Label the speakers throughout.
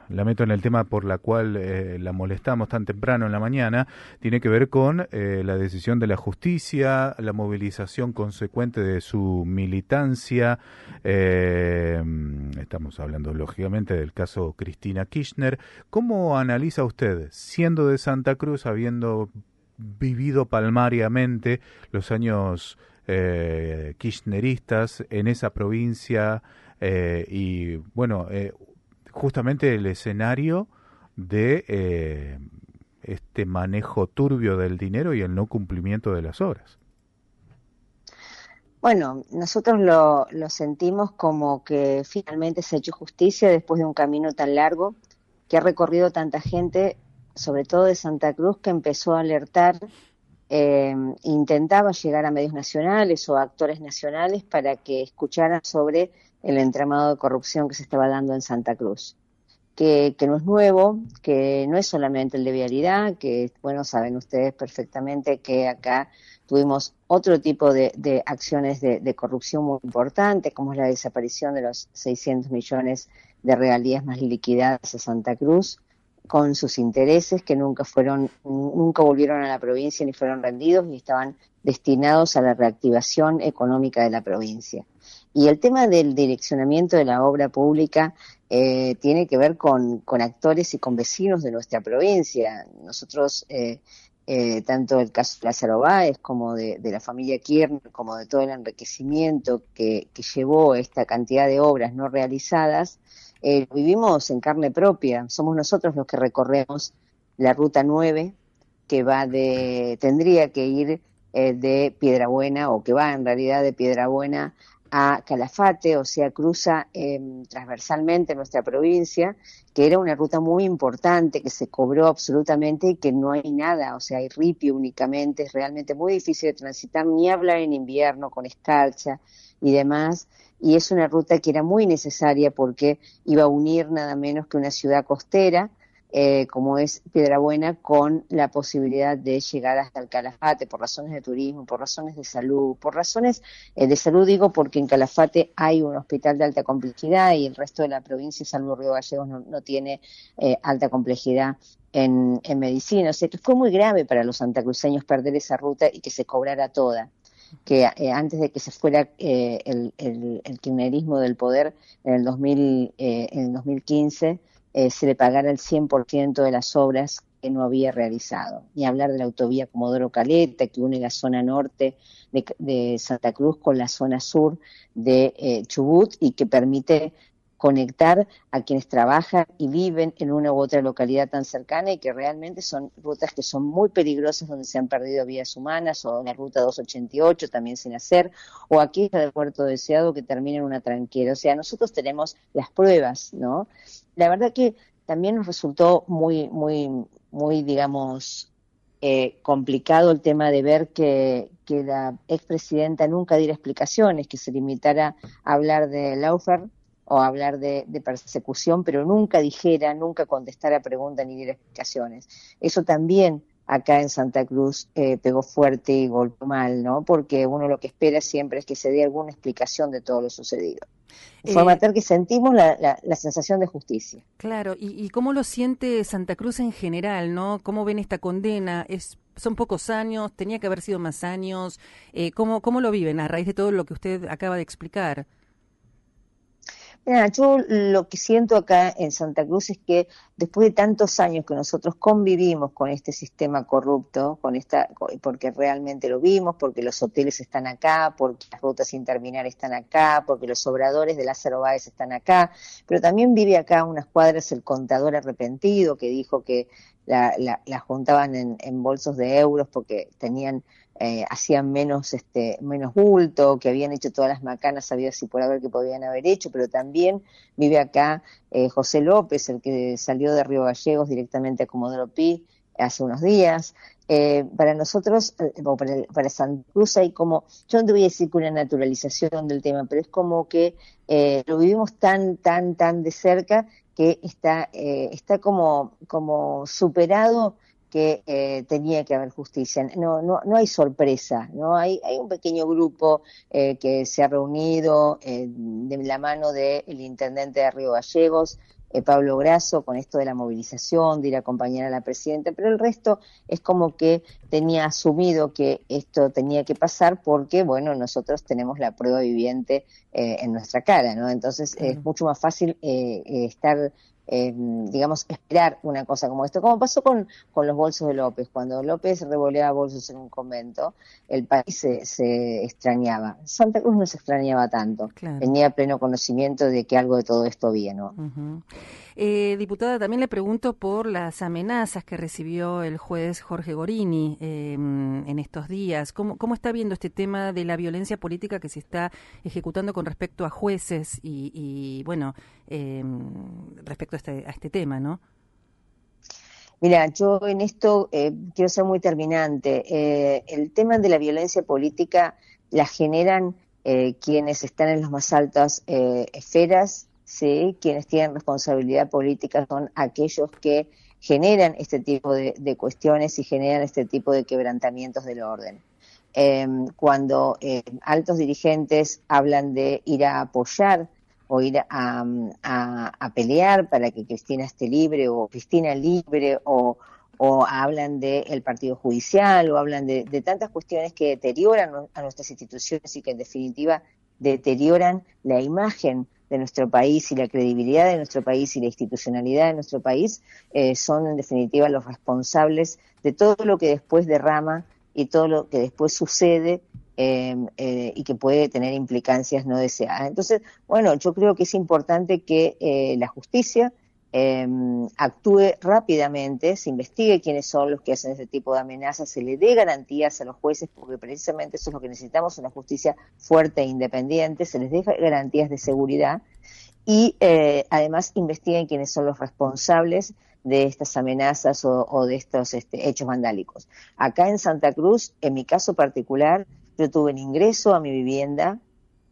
Speaker 1: la meto en el tema por la cual la molestamos tan temprano en la mañana, tiene que ver con la decisión de la justicia, la movilización consecuente de su militancia. Estamos hablando lógicamente del caso Cristina Kirchner. ¿Cómo analiza usted, siendo de Santa Cruz, habiendo vivido palmariamente los años kirchneristas en esa provincia y bueno, justamente el escenario de este manejo turbio del dinero y el no cumplimiento de las obras?
Speaker 2: Bueno, nosotros lo sentimos como que finalmente se ha hecho justicia después de un camino tan largo que ha recorrido tanta gente, sobre todo de Santa Cruz, que empezó a alertar, intentaba llegar a medios nacionales o a actores nacionales para que escucharan sobre el entramado de corrupción que se estaba dando en Santa Cruz. Que no es nuevo, que no es solamente el de vialidad, que, bueno, saben ustedes perfectamente que acá tuvimos otro tipo de acciones de corrupción muy importantes, como es la desaparición de los 600 millones de regalías más liquidadas a Santa Cruz, con sus intereses que nunca volvieron a la provincia ni fueron rendidos ni estaban destinados a la reactivación económica de la provincia. Y el tema del direccionamiento de la obra pública tiene que ver con actores y con vecinos de nuestra provincia. Nosotros, tanto el caso de Lázaro Báez como de la familia Kirchner, como de todo el enriquecimiento que llevó esta cantidad de obras no realizadas, vivimos en carne propia. Somos nosotros los que recorremos la ruta 9 tendría que ir de Piedrabuena, o que va en realidad de Piedrabuena a Calafate, o sea, cruza transversalmente nuestra provincia, que era una ruta muy importante, que se cobró absolutamente y que no hay nada, o sea, hay ripio únicamente, es realmente muy difícil de transitar, ni hablar en invierno con escarcha y demás, y es una ruta que era muy necesaria porque iba a unir nada menos que una ciudad costera, como es Piedrabuena, con la posibilidad de llegar hasta el Calafate por razones de turismo, por razones de salud, por razones de salud digo porque en Calafate hay un hospital de alta complejidad y el resto de la provincia, salvo Río Gallegos, no tiene alta complejidad en medicina. O sea que fue muy grave para los santacruceños perder esa ruta y que se cobrara toda, que antes de que se fuera el kirchnerismo del poder en el 2015, se le pagara el 100% de las obras que no había realizado. Ni hablar de la autovía Comodoro Caleta, que une la zona norte de Santa Cruz con la zona sur de Chubut y que permite conectar a quienes trabajan y viven en una u otra localidad tan cercana, y que realmente son rutas que son muy peligrosas, donde se han perdido vidas humanas, o la ruta 288 también sin hacer, o aquí la de Puerto Deseado que termina en una tranquera. O sea, nosotros tenemos las pruebas, ¿no? La verdad que también nos resultó muy, digamos, complicado el tema de ver que la expresidenta nunca diera explicaciones, que se limitara a hablar de Laufer o hablar de persecución, pero nunca contestara preguntas ni diera explicaciones. Eso también acá en Santa Cruz pegó fuerte y golpeó mal, ¿no? Porque uno lo que espera siempre es que se dé alguna explicación de todo lo sucedido. De forma
Speaker 3: Eh,
Speaker 2: tal que sentimos la sensación de justicia.
Speaker 3: claro, y cómo lo siente Santa Cruz en general, ¿no? ¿Cómo ven esta condena? Son pocos años, tenía que haber sido más años. ¿Cómo lo viven a raíz de todo lo que usted acaba de explicar?
Speaker 2: Mira, yo lo que siento acá en Santa Cruz es que después de tantos años que nosotros convivimos con este sistema corrupto, porque realmente lo vimos, porque los hoteles están acá, porque las rutas sin terminar están acá, porque los obradores de Lázaro Báez están acá, pero también vive acá a unas cuadras el contador arrepentido que dijo que la juntaban en bolsos de euros porque hacían menos bulto, que habían hecho todas las macanas, sabía si por haber que podían haber hecho, pero también vive acá José López, el que salió de Río Gallegos directamente a Comodoro Pi hace unos días. Para nosotros, para Santa Cruz hay como, yo no te voy a decir que una naturalización del tema, pero es como que lo vivimos tan de cerca que está como superado, que tenía que haber justicia. No hay sorpresa, no hay un pequeño grupo que se ha reunido de la mano del intendente de Río Gallegos, Pablo Grasso con esto de la movilización, de ir a acompañar a la presidenta, pero el resto es como que tenía asumido que esto tenía que pasar porque, bueno, nosotros tenemos la prueba viviente en nuestra cara, ¿no? Entonces es mucho más fácil estar, digamos, esperar una cosa como esto, como pasó con los bolsos de López. Cuando López revoleaba bolsos en un convento, el país se extrañaba. Santa Cruz no se extrañaba tanto, tenía pleno conocimiento de que algo de todo esto había, ¿no?
Speaker 3: Diputada, también le pregunto por las amenazas que recibió el juez Jorge Gorini en estos días. ¿Cómo está viendo este tema de la violencia política que se está ejecutando con respecto a jueces y bueno, respecto a este tema, ¿no?
Speaker 2: Mira, yo en esto quiero ser muy terminante. El tema de la violencia política la generan quienes están en las más altas esferas, ¿sí? Quienes tienen responsabilidad política son aquellos que generan este tipo de cuestiones y generan este tipo de quebrantamientos del orden. Cuando altos dirigentes hablan de ir a apoyar o ir a pelear para que Cristina esté libre o Cristina libre o hablan del partido judicial o hablan de tantas cuestiones que deterioran a nuestras instituciones y que en definitiva deterioran la imagen de nuestro país y la credibilidad de nuestro país y la institucionalidad de nuestro país, son en definitiva los responsables de todo lo que después derrama y todo lo que después sucede y que puede tener implicancias no deseadas. Entonces, bueno, yo creo que es importante que la justicia actúe rápidamente, se investigue quiénes son los que hacen ese tipo de amenazas, se le dé garantías a los jueces, porque precisamente eso es lo que necesitamos, una justicia fuerte e independiente, se les dé garantías de seguridad y además investiguen quiénes son los responsables de estas amenazas o de estos hechos vandálicos. Acá en Santa Cruz, en mi caso particular, yo tuve el ingreso a mi vivienda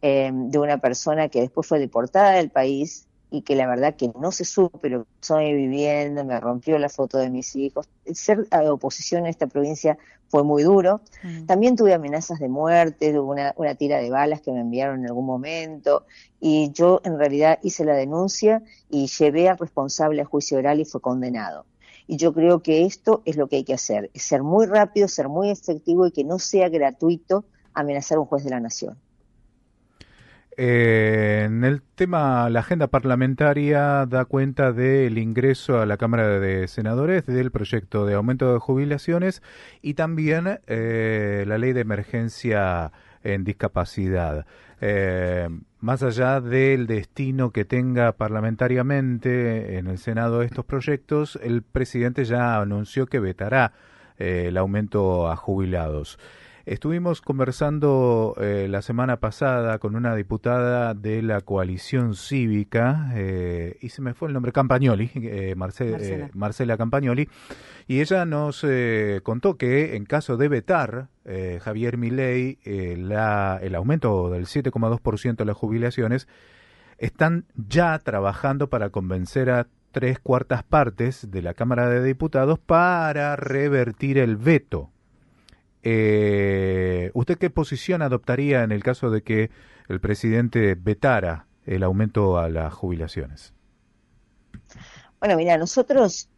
Speaker 2: de una persona que después fue deportada del país y que la verdad que no se supo, pero pasó mi vivienda, me rompió la foto de mis hijos. Ser oposición en esta provincia fue muy duro. También tuve amenazas de muerte, una tira de balas que me enviaron en algún momento, y yo en realidad hice la denuncia y llevé al responsable a juicio oral y fue condenado. Y yo creo que esto es lo que hay que hacer, es ser muy rápido, ser muy efectivo y que no sea gratuito amenazar a un juez de la nación.
Speaker 1: En el tema, la agenda parlamentaria da cuenta del ingreso a la Cámara de Senadores del proyecto de aumento de jubilaciones y también la ley de emergencia en discapacidad. Más allá del destino que tenga parlamentariamente en el Senado estos proyectos, el presidente ya anunció que vetará el aumento a jubilados. Estuvimos conversando la semana pasada con una diputada de la coalición cívica, y se me fue el nombre, Campagnoli, Marcela Campagnoli, y ella nos contó que en caso de vetar Javier Milei el aumento del 7,2% de las jubilaciones, están ya trabajando para convencer a 3/4 partes de la Cámara de Diputados para revertir el veto. ¿Usted qué posición adoptaría en el caso de que el presidente vetara el aumento a las jubilaciones?
Speaker 2: Bueno, mira, nosotros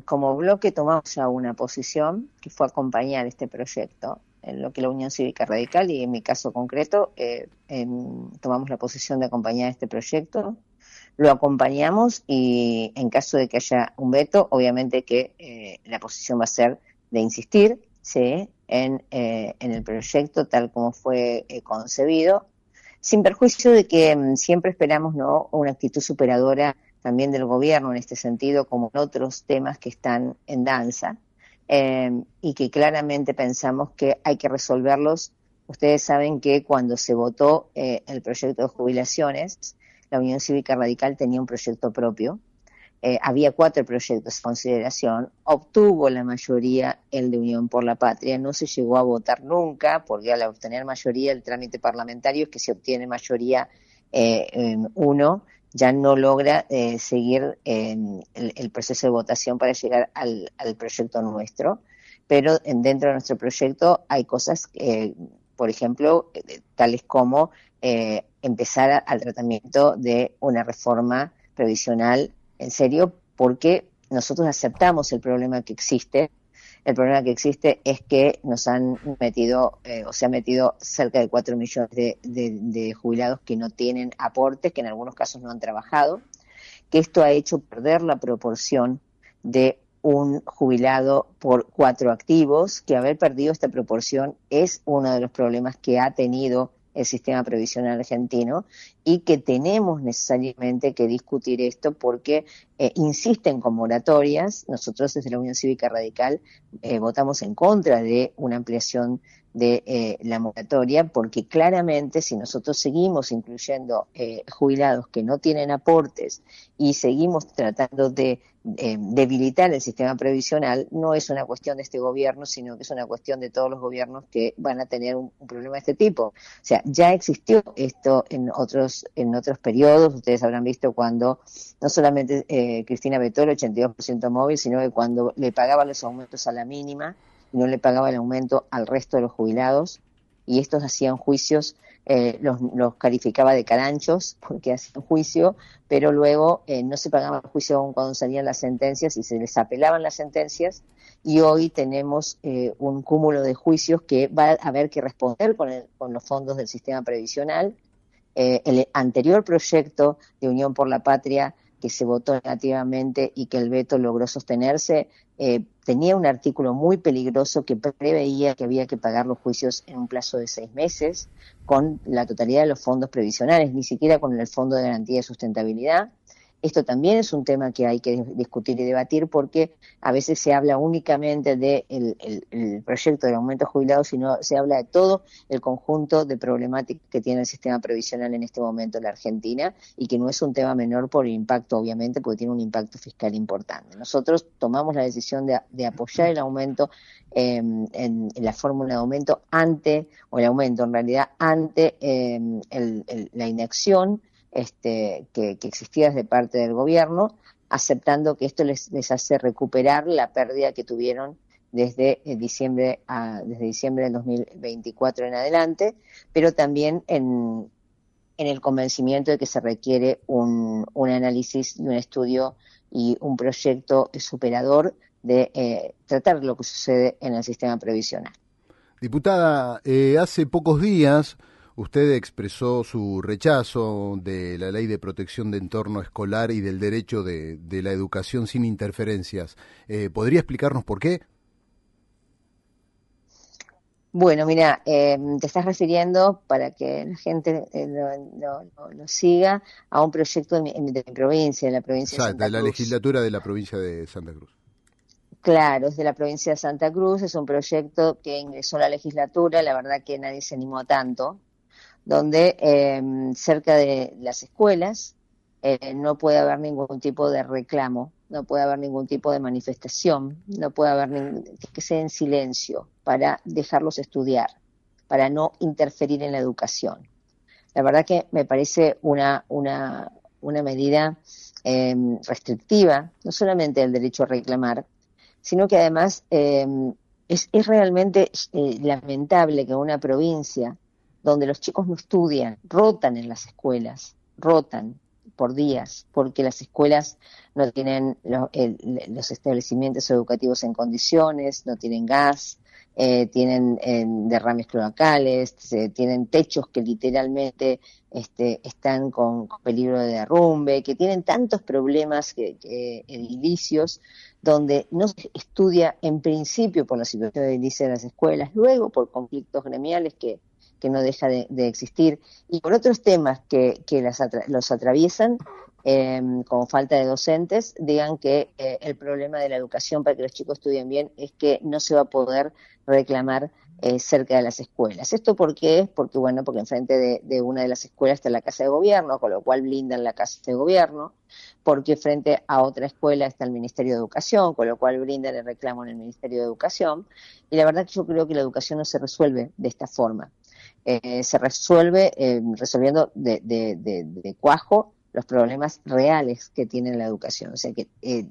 Speaker 2: como bloque tomamos ya una posición que fue acompañar este proyecto, en lo que la Unión Cívica Radical y en mi caso concreto tomamos la posición de acompañar este proyecto, lo acompañamos y en caso de que haya un veto, obviamente que la posición va a ser de insistir, ¿sí?, en el proyecto tal como fue concebido, sin perjuicio de que siempre esperamos, ¿no?, una actitud superadora también del gobierno en este sentido, como en otros temas que están en danza, y que claramente pensamos que hay que resolverlos. Ustedes saben que cuando se votó el proyecto de jubilaciones, la Unión Cívica Radical tenía un proyecto propio. Había 4 proyectos en consideración, obtuvo la mayoría el de Unión por la Patria, no se llegó a votar nunca, porque al obtener mayoría el trámite parlamentario es que se obtiene mayoría uno, ya no logra seguir el proceso de votación para llegar al proyecto nuestro, pero dentro de nuestro proyecto hay cosas, por ejemplo, tales como empezar al tratamiento de una reforma previsional en serio, porque nosotros aceptamos el problema que existe. El problema que existe es que nos han metido, o se han metido cerca de 4 millones de jubilados que no tienen aportes, que en algunos casos no han trabajado, que esto ha hecho perder la proporción de un jubilado por 4 activos, que haber perdido esta proporción es uno de los problemas que ha tenido el sistema previsional argentino y que tenemos necesariamente que discutir esto porque insisten con moratorias. Nosotros desde la Unión Cívica Radical votamos en contra de una ampliación de la moratoria, porque claramente si nosotros seguimos incluyendo jubilados que no tienen aportes y seguimos tratando de debilitar el sistema previsional, no es una cuestión de este gobierno, sino que es una cuestión de todos los gobiernos que van a tener un problema de este tipo. O sea, ya existió esto en otros periodos. Ustedes habrán visto cuando no solamente Cristina vetó el 82% móvil, sino que cuando le pagaba los aumentos a la mínima y no le pagaba el aumento al resto de los jubilados, y estos hacían juicios, los calificaba de caranchos porque hacían juicio, pero luego no se pagaba el juicio aún cuando salían las sentencias y se les apelaban las sentencias, y hoy tenemos un cúmulo de juicios que va a haber que responder con los fondos del sistema previsional. El anterior proyecto de Unión por la Patria, que se votó negativamente y que el veto logró sostenerse, tenía un artículo muy peligroso que preveía que había que pagar los juicios en un plazo de 6 meses con la totalidad de los fondos previsionales, ni siquiera con el Fondo de Garantía de Sustentabilidad. Esto también es un tema que hay que discutir y debatir, porque a veces se habla únicamente del proyecto del aumento jubilado, sino se habla de todo el conjunto de problemáticas que tiene el sistema previsional en este momento en la Argentina, y que no es un tema menor por el impacto, obviamente, porque tiene un impacto fiscal importante. Nosotros tomamos la decisión de apoyar el aumento en la fórmula de aumento o el aumento en realidad ante la inacción que existía desde parte del gobierno, aceptando que esto les hace recuperar la pérdida que tuvieron desde diciembre del 2024 en adelante, pero también en el convencimiento de que se requiere un análisis y un estudio y un proyecto superador de tratar lo que sucede en el sistema previsional.
Speaker 4: Diputada, hace pocos días usted expresó su rechazo de la Ley de Protección de Entorno Escolar y del derecho de la educación sin interferencias. ¿Podría explicarnos por qué?
Speaker 2: Bueno, mira, te estás refiriendo, para que la gente lo siga, a un proyecto de mi provincia, de la provincia de Santa
Speaker 4: De la
Speaker 2: Cruz.
Speaker 4: legislatura de la provincia de Santa Cruz.
Speaker 2: Claro, es de la provincia de Santa Cruz, es un proyecto que ingresó a la legislatura, la verdad que nadie se animó a tanto, donde cerca de las escuelas no puede haber ningún tipo de reclamo, no puede haber ningún tipo de manifestación, no puede haber que sea en silencio para dejarlos estudiar, para no interferir en la educación. La verdad que me parece una medida restrictiva, no solamente del derecho a reclamar, sino que además es realmente lamentable que una provincia donde los chicos no estudian, rotan en las escuelas, rotan por días, porque las escuelas no tienen los establecimientos educativos en condiciones, no tienen gas, tienen derrames cloacales, tienen techos que literalmente están con peligro de derrumbe, que tienen tantos problemas edilicios, donde no se estudia en principio por la situación edilicia de las escuelas, luego por conflictos gremiales que no deja de existir, y por otros temas que los atraviesan, como falta de docentes, digan que el problema de la educación para que los chicos estudien bien es que no se va a poder reclamar cerca de las escuelas. ¿Esto por qué es? Porque enfrente de una de las escuelas está la Casa de Gobierno, con lo cual blindan la Casa de Gobierno, porque frente a otra escuela está el Ministerio de Educación, con lo cual brindan el reclamo en el Ministerio de Educación, y la verdad que yo creo que la educación no se resuelve de esta forma. Se resuelve resolviendo de cuajo los problemas reales que tiene la educación. O sea que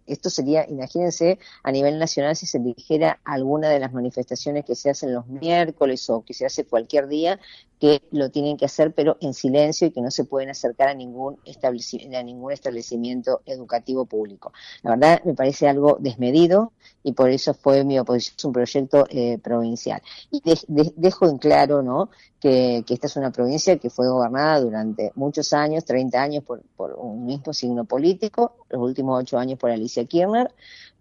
Speaker 2: esto sería, imagínense, a nivel nacional, si se dijera alguna de las manifestaciones que se hacen los miércoles o que se hace cualquier día, que lo tienen que hacer pero en silencio y que no se pueden acercar a ningún establecimiento educativo público. La verdad me parece algo desmedido y por eso fue mi oposición, es un proyecto provincial. Y dejo en claro, ¿no?, que esta es una provincia que fue gobernada durante muchos años, 30 años por un mismo signo político, los últimos 8 años por Alicia Kirchner,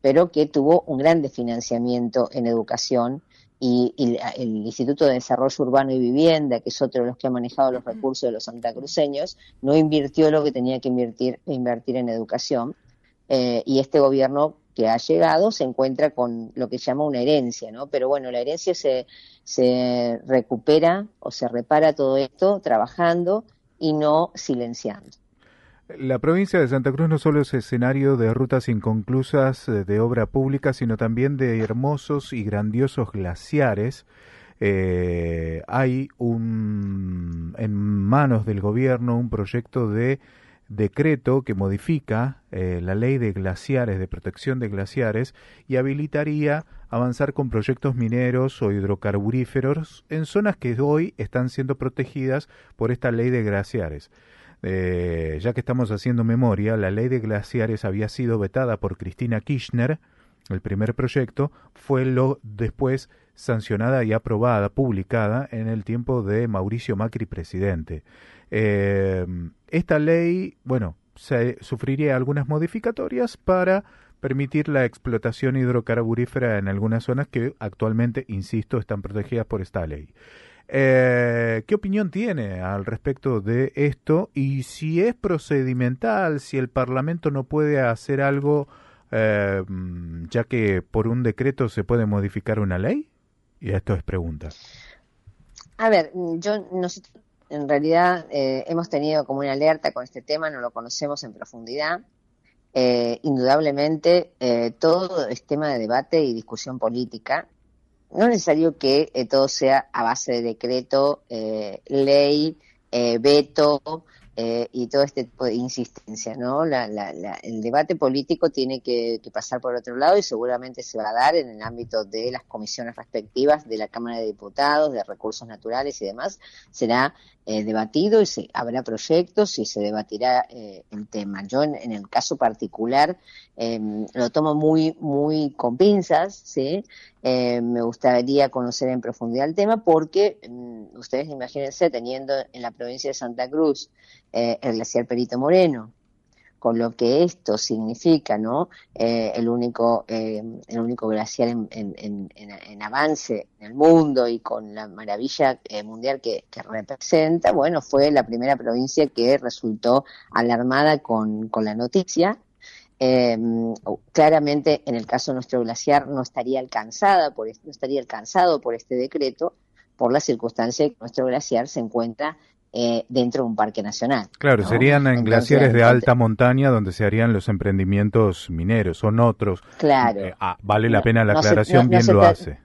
Speaker 2: pero que tuvo un gran desfinanciamiento en educación. Y el Instituto de Desarrollo Urbano y Vivienda, que es otro de los que ha manejado los recursos de los santacruceños, no invirtió lo que tenía que invertir en educación, y este gobierno que ha llegado se encuentra con lo que se llama una herencia, ¿no? Pero bueno, la herencia se recupera o se repara todo esto trabajando y no silenciando.
Speaker 1: La provincia de Santa Cruz no solo es escenario de rutas inconclusas de obra pública, sino también de hermosos y grandiosos glaciares. Hay en manos del gobierno un proyecto de decreto que modifica la ley de glaciares, de protección de glaciares, y habilitaría avanzar con proyectos mineros o hidrocarburíferos en zonas que hoy están siendo protegidas por esta ley de glaciares. Ya que estamos haciendo memoria, la ley de glaciares había sido vetada por Cristina Kirchner, el primer proyecto, fue después sancionada y aprobada, publicada en el tiempo de Mauricio Macri presidente. Esta ley, bueno, sufriría algunas modificatorias para permitir la explotación hidrocarburífera en algunas zonas que actualmente, insisto, están protegidas por esta ley. ¿Qué opinión tiene al respecto de esto? Y si es procedimental, si el Parlamento no puede hacer algo, ya que por un decreto se puede modificar una ley. Y esto es pregunta.
Speaker 2: A ver, nosotros en realidad hemos tenido como una alerta con este tema, no lo conocemos en profundidad. Indudablemente todo es tema de debate y discusión política. No es necesario que todo sea a base de decreto, ley, veto y todo este tipo de insistencia, ¿no? El debate político tiene que pasar por otro lado y seguramente se va a dar en el ámbito de las comisiones respectivas de la Cámara de Diputados, de Recursos Naturales y demás. Será debatido y habrá proyectos y se debatirá el tema. Yo en el caso particular lo tomo muy, muy con pinzas, ¿sí? Me gustaría conocer en profundidad el tema porque ustedes imagínense teniendo en la provincia de Santa Cruz el glaciar Perito Moreno, con lo que esto significa, ¿no? El único glaciar en avance en el mundo y con la maravilla mundial que representa. Bueno, fue la primera provincia que resultó alarmada con la noticia. Claramente en el caso de nuestro glaciar no estaría alcanzado por este decreto, por la circunstancia de que nuestro glaciar se encuentra dentro de un parque nacional.
Speaker 1: Claro,
Speaker 2: ¿no?
Speaker 1: serían en glaciares de alta montaña donde se harían los emprendimientos mineros, son otros.
Speaker 2: Claro.
Speaker 1: Vale la pena la aclaración, bien lo hace.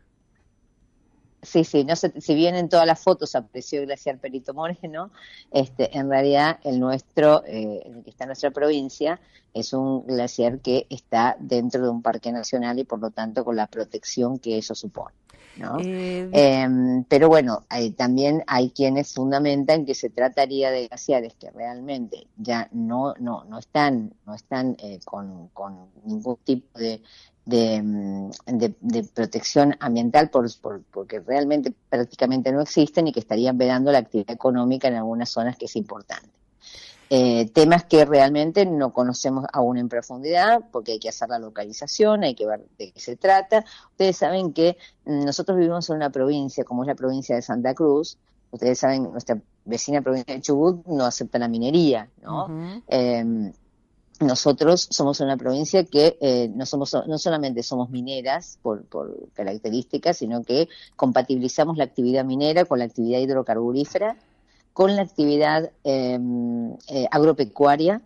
Speaker 2: Sí, si bien en todas las fotos apareció el glaciar Perito Moreno, en realidad el nuestro, el que está en nuestra provincia, es un glaciar que está dentro de un parque nacional y por lo tanto con la protección que eso supone, ¿no? Pero bueno, también hay quienes fundamentan que se trataría de glaciares que realmente ya no están con ningún tipo de protección ambiental porque realmente prácticamente no existen y que estarían vedando la actividad económica en algunas zonas que es importante. Temas que realmente no conocemos aún en profundidad porque hay que hacer la localización, hay que ver de qué se trata. Ustedes saben que nosotros vivimos en una provincia como es la provincia de Santa Cruz. Ustedes saben, nuestra vecina provincia de Chubut no acepta la minería, ¿no? Uh-huh. Nosotros somos una provincia que no solamente somos mineras por características, sino que compatibilizamos la actividad minera con la actividad hidrocarburífera, con la actividad agropecuaria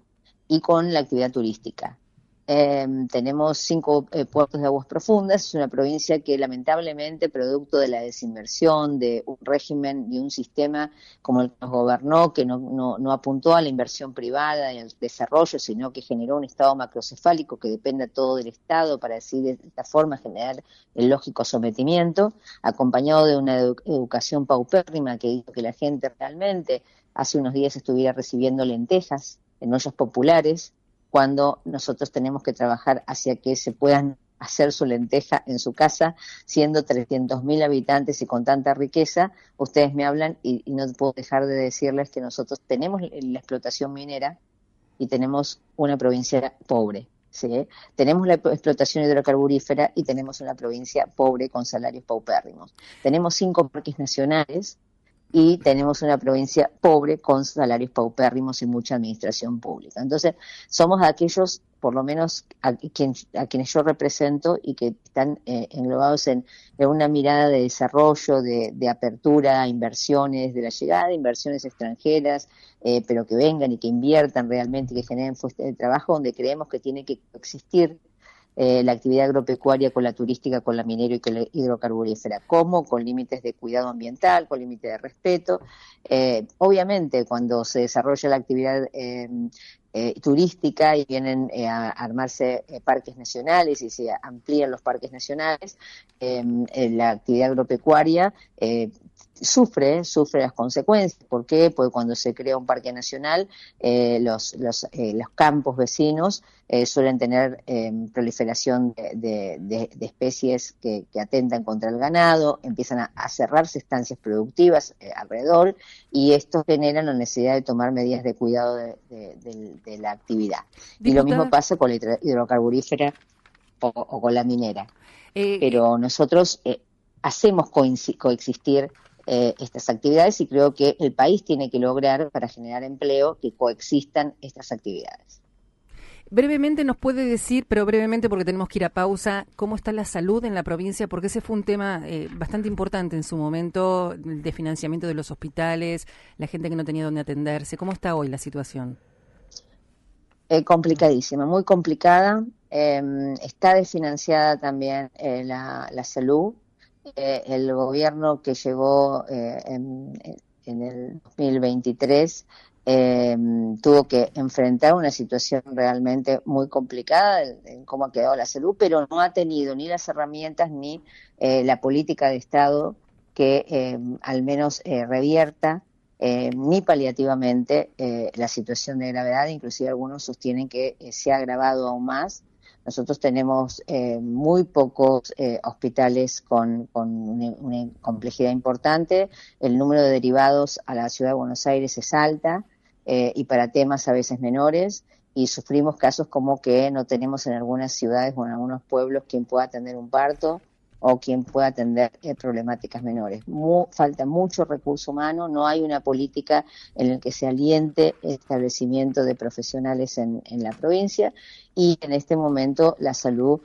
Speaker 2: y con la actividad turística. Tenemos 5 puertos de aguas profundas. Es una provincia que lamentablemente, producto de la desinversión, de un régimen y un sistema como el que nos gobernó, que no apuntó a la inversión privada y al desarrollo, sino que generó un Estado macrocefálico que depende todo del Estado para así de esta forma generar el lógico sometimiento, acompañado de una educación paupérrima que hizo que la gente realmente hace unos días estuviera recibiendo lentejas en ollas populares, cuando nosotros tenemos que trabajar hacia que se puedan hacer su lenteja en su casa, siendo 300.000 habitantes y con tanta riqueza. Ustedes me hablan y no puedo dejar de decirles que nosotros tenemos la explotación minera y tenemos una provincia pobre, ¿sí? Tenemos la explotación hidrocarburífera y tenemos una provincia pobre con salarios paupérrimos. Tenemos 5 parques nacionales y tenemos una provincia pobre con salarios paupérrimos y mucha administración pública. Entonces, somos aquellos, por lo menos a quienes yo represento y que están englobados en una mirada de desarrollo, de apertura a inversiones, de la llegada de inversiones extranjeras, pero que vengan y que inviertan realmente y que generen fuentes de trabajo, donde creemos que tiene que coexistir la actividad agropecuaria con la turística, con la minera y con la hidrocarburífera, como con límites de cuidado ambiental, con límites de respeto. Obviamente, cuando se desarrolla la actividad turística y vienen a armarse parques nacionales y se amplían los parques nacionales, la actividad agropecuaria sufre las consecuencias. ¿Por qué? Porque cuando se crea un parque nacional, los campos vecinos suelen tener proliferación de especies que atentan contra el ganado, empiezan a cerrarse estancias productivas alrededor, y esto genera la necesidad de tomar medidas de cuidado de la actividad. Diputada, y lo mismo pasa con la hidrocarburífera o con la minera. Pero nosotros hacemos coexistir estas actividades, y creo que el país tiene que lograr, para generar empleo, que coexistan estas actividades.
Speaker 3: Brevemente nos puede decir, pero brevemente porque tenemos que ir a pausa, ¿cómo está la salud en la provincia? Porque ese fue un tema bastante importante en su momento, de financiamiento de los hospitales, la gente que no tenía dónde atenderse. ¿Cómo está hoy la situación?
Speaker 2: Complicadísima, muy complicada. Está desfinanciada también la salud. El gobierno que llegó en el 2023 tuvo que enfrentar una situación realmente muy complicada en cómo ha quedado la salud, pero no ha tenido ni las herramientas ni la política de Estado que al menos revierta ni paliativamente la situación de gravedad. Inclusive algunos sostienen que se ha agravado aún más. Nosotros tenemos muy pocos hospitales con una complejidad importante. El número de derivados a la ciudad de Buenos Aires es alta, y para temas a veces menores, y sufrimos casos como que no tenemos en algunas ciudades o en algunos pueblos quien pueda atender un parto o quien pueda atender problemáticas menores. Falta mucho recurso humano, no hay una política en la que se aliente el establecimiento de profesionales en la provincia, y en este momento la salud,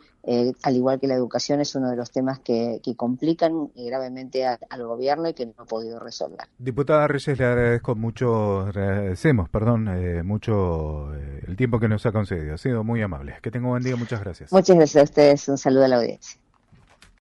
Speaker 2: al igual que la educación, es uno de los temas que complican gravemente al gobierno y que no ha podido resolver.
Speaker 1: Diputada Reyes, le agradezco mucho, mucho el tiempo que nos ha concedido. Ha sido muy amable. Que tenga un buen día, muchas gracias.
Speaker 2: Muchas gracias a ustedes, un saludo a la audiencia.